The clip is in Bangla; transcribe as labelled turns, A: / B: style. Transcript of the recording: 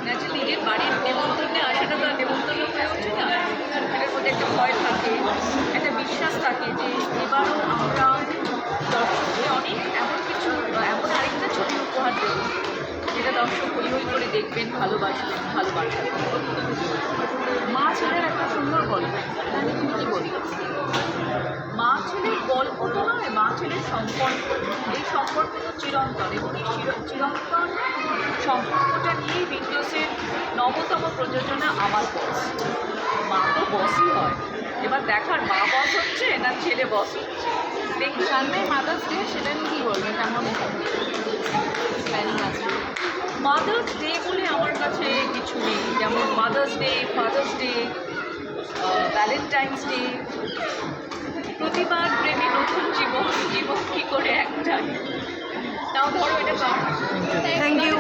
A: না যে নিজের বাড়ির নেমন্তন্নে আসাটা তো আর নেমন্তন্ন হয়ে ওঠে না। এটার মধ্যে একটা ভয় থাকে, একটা বিশ্বাস থাকে যে এবারও আমরা দর্শককে অনেক এমন কিছু এমন আরেকটা ছবি উপহার দেবো যেটা দর্শক হই হই করে দেখবেন, ভালোবাসবেন, ভালোবাসবেন। মা ছেলের একটা সুন্দর গল্প, তাহলে তুমি কী বলি? মা ছেলের গল্প তো নয়, মা ছেলের সম্পর্ক। এই সম্পর্ক তো চিরন্তন, এবং এই চিরন্তন সম্পর্কটা নিয়েই বিগ বসের নবতম প্রযোজনা আমার বস। মা তো বসই হয়, এবার দেখার মা বস হচ্ছে না ছেলে বস হচ্ছে। দেখি
B: সামনে মাদার্স ডে, সেটা নিয়ে কী বলবেন? কেমন প্ল্যানিং আছে?
A: মাদার্স ডে বলে আমার কাছে কিছু নেই, যেমন mother's day, father's day, Valentine's day. প্রতিবার প্রেমী নতুন জীবন, জীবন কী করে একটাই। তাও ধরো এটা
B: থ্যাংক ইউ।